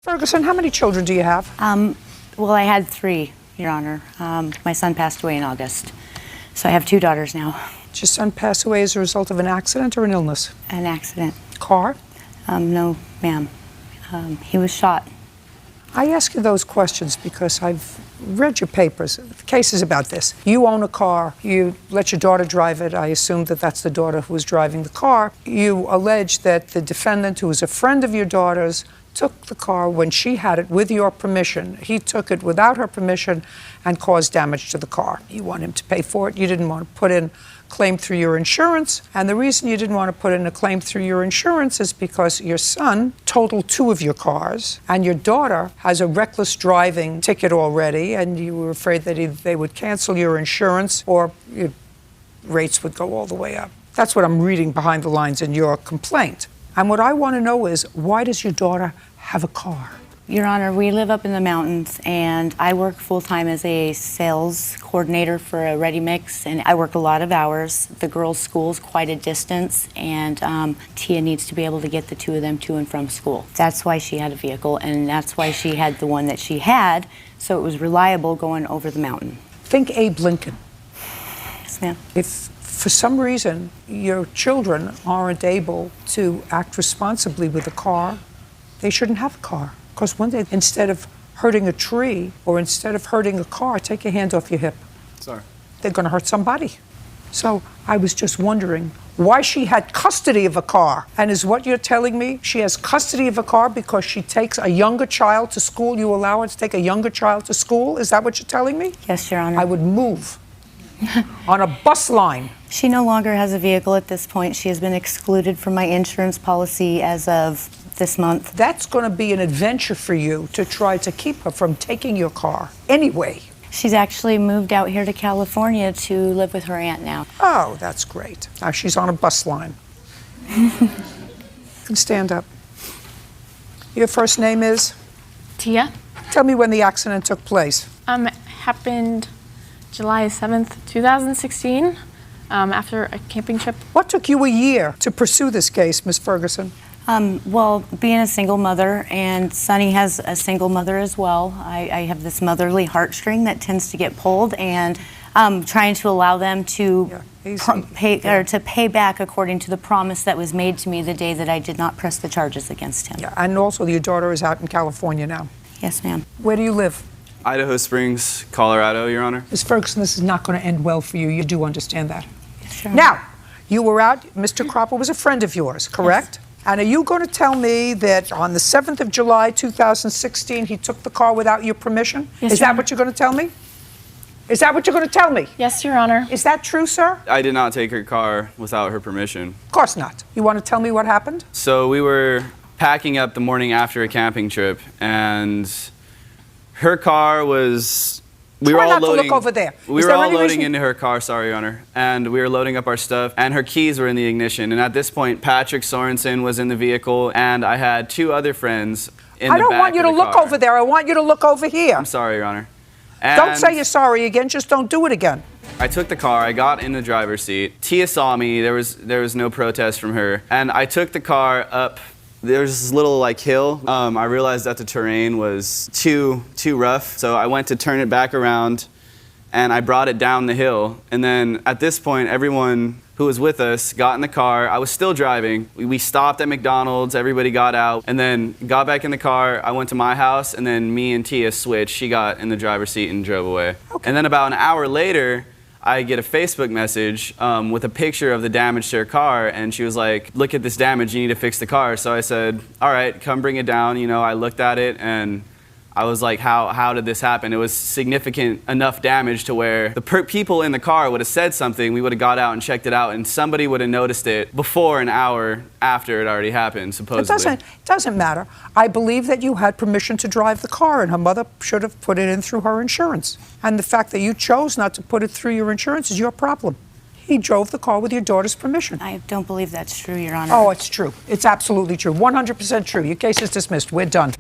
Ferguson, how many children do you have? Well, I had 3, Your Honor. My son passed away in August, so I have 2 daughters now. Did your son pass away as a result of an accident or an illness? An accident. Car? No, ma'am. He was shot. I ask you those questions because I've read your papers. The case is about this. You own a car. You let your daughter drive it. I assume that that's the daughter who was driving the car. You allege that the defendant, who was a friend of your daughter's, took the car when she had it with your permission. He took it without her permission and caused damage to the car. You want him to pay for it. You didn't want to put in claim through your insurance. And the reason you didn't want to put in a claim through your insurance is because your son totaled 2 of your cars and your daughter has a reckless driving ticket already, and you were afraid that they would cancel your insurance or your rates would go all the way up. That's what I'm reading behind the lines in your complaint. And what I want to know is, why does your daughter have a car? Your Honor, we live up in the mountains, and I work full-time as a sales coordinator for a Ready Mix, and I work a lot of hours. The girls' school's quite a distance, and Tia needs to be able to get the 2 of them to and from school. That's why she had a vehicle, and that's why she had the one that she had, so it was reliable going over the mountain. Think Abe Lincoln. Yes, ma'am. If for some reason your children aren't able to act responsibly with a car, they shouldn't have a car. Because one day, instead of hurting a tree or instead of hurting a car, take your hand off your hip. Sorry. They're going to hurt somebody. So I was just wondering why she had custody of a car. And is what you're telling me, she has custody of a car because she takes a younger child to school? You allow her to take a younger child to school? Is that what you're telling me? Yes, Your Honor. I would move on a bus line. She no longer has a vehicle at this point. She has been excluded from my insurance policy as of this month. That's going to be an adventure for you to try to keep her from taking your car anyway. She's actually moved out here to California to live with her aunt now. Oh, that's great. Now she's on a bus line. You can stand up. Your first name is? Tia. Tell me when the accident took place. It happened July 7th, 2016, after a camping trip. What took you a year to pursue this case, Ms. Ferguson? Well, being a single mother, and Sonny has a single mother as well, I have this motherly heartstring that tends to get pulled, and trying to allow them to pay back according to the promise that was made to me the day that I did not press the charges against him. Yeah, and also your daughter is out in California now. Yes, ma'am. Where do you live? Idaho Springs, Colorado, Your Honor. Ms. Ferguson, this is not going to end well for you. You do understand that. Sure. Now, you were out, Mr. Cropper was a friend of yours, correct? Yes. And are you going to tell me that on the 7th of July, 2016, he took the car without your permission? Yes, Is Your that Honor. what you're going to tell me? Is that what you're going to tell me? Yes, Your Honor. Is that true, sir? I did not take her car without her permission. Of course not. You want to tell me what happened? So we were packing up the morning after a camping trip, and her car was... We were all loading, to look over there. We were all loading into her car, sorry, Your Honor, and we were loading up our stuff, and her keys were in the ignition. And at this point, Patrick Sorensen was in the vehicle, and I had 2 other friends in the back of the car. I don't want you to look over there. I want you to look over here. I'm sorry, Your Honor. And don't say you're sorry again. Just don't do it again. I took the car. I got in the driver's seat. Tia saw me. There was no protest from her, and I took the car up. There's this little hill. I realized that the terrain was too rough, so I went to turn it back around, and I brought it down the hill. And then at this point, everyone who was with us got in the car. I was still driving. We stopped at McDonald's. Everybody got out, and then got back in the car. I went to my house, and then me and Tia switched. She got in the driver's seat and drove away. Okay. And then about an hour later, I get a Facebook message with a picture of the damage to her car, and she was like, look at this damage, you need to fix the car. So I said, all right, come bring it down. You know, I looked at it, and I was like, how did this happen? It was significant enough damage to where the people in the car would have said something, we would have got out and checked it out, and somebody would have noticed it before an hour after it already happened, supposedly. It doesn't matter. I believe that you had permission to drive the car, and her mother should have put it in through her insurance. And the fact that you chose not to put it through your insurance is your problem. He drove the car with your daughter's permission. I don't believe that's true, Your Honor. Oh, it's true. It's absolutely true. 100% true. Your case is dismissed. We're done.